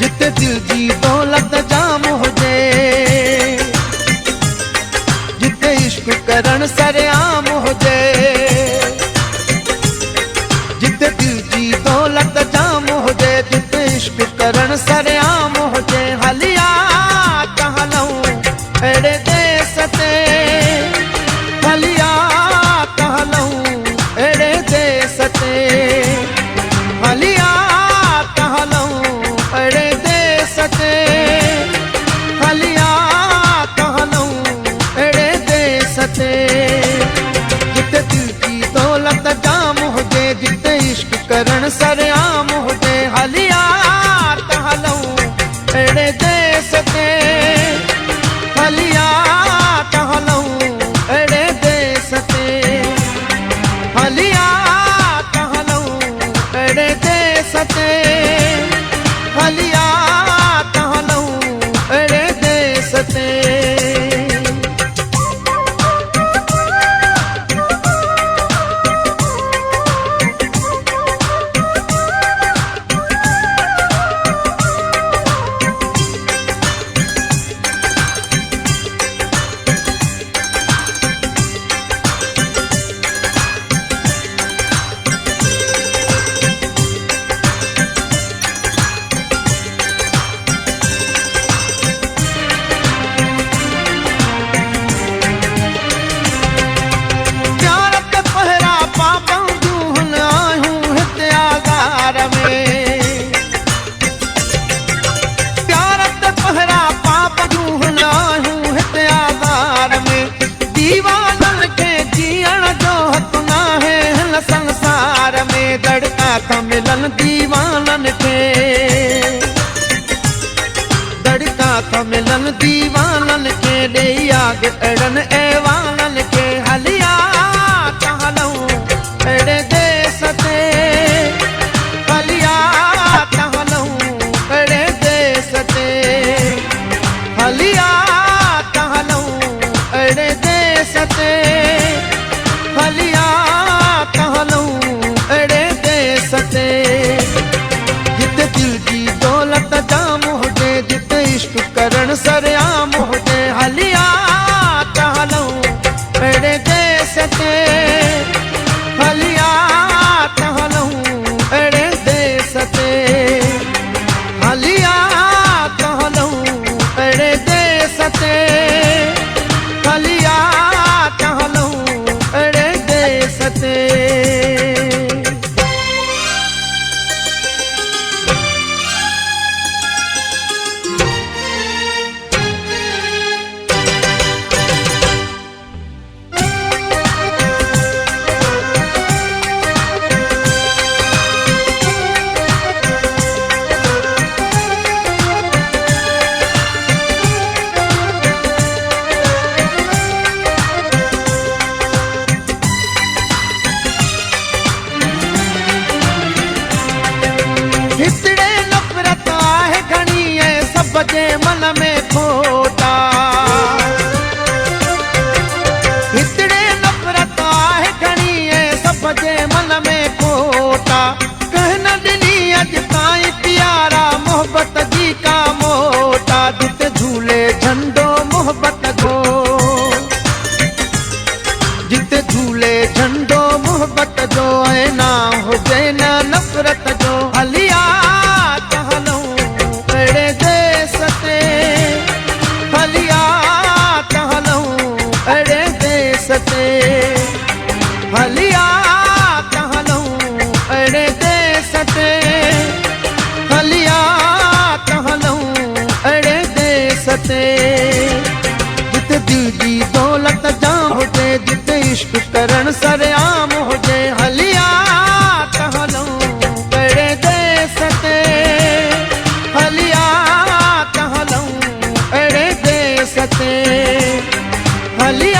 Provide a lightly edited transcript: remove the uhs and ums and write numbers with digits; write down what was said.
जिते दिल जी दौलत जाम हुजे, जिते इश्क करण सरेआम हुजे, जिते दिल जी दौलत जाम हुजे, जिते इश्क करण सरेआम हुजे। हलिया त हलऊं अहिड़े देस ते, हलिया त हलऊं अहिड़े देस ते, हलिया त हलऊं अहिड़े देस ते, हलिया त हलऊं अहिड़े देस ते, जिते दिल जी दौलत जाम हुजे, जिते इश्क करण सरेआम हुजे। हलिया त हलऊं अहिड़े देस ते, हलिया त हलऊं अहिड़े देस ते, हलिया त हलऊं अहिड़े देस ते, हलिया त हलऊं अहिड़े देस ते। दड़का मिलन दीवानन के, दड़का त मिलन दीवानन के, ॾेई आग अड़न ऐवानन के। हलिया त हलऊं अहिड़े देस ते, हलिया त हलऊं अहिड़े देस ते, हलिया त हलऊं अहिड़े देस ते, हलिया त हलऊं अहिड़े देस ते, जिते दिल जी दौलत जाम हुजे, जिते इश्क करण सरेआम हुजे। हलिया त हलऊं अहिड़े देस ते, हलिया त हलऊं अहिड़े देस ते, हलिया त हलऊं अहिड़े देस ते, हलिया त हलऊं अहिड़े देस ते। हितड़े नफ़रत आहे घणी ऐं सभ जे मन में खोटा, हितड़े नफ़रत आहे घणी ऐं सभ जे मन में खोटा, कंहिं न ॾिनी अॼु ताईं प्यारा मोहबत जी का मोटा, जिते झूले झंडो मोहबत जो, जिते झूले झंडो मोहबत जो, ऐं ना हुजे न नफ़रत जो। हलिया त हलऊं अहिड़े देस ते, हलिया त हलऊं अहिड़े देस ते, हलिया त हलऊं अहिड़े देस ते, हलिया त हलऊं अहिड़े देस ते, जिते दिल जी दौलत जाम हुजे, जिते इश्क करण सरेआम हुजे। हलिया त हलऊं अहिड़े देस ते, हलिया त हलऊं अहिड़े देस ते, हलिया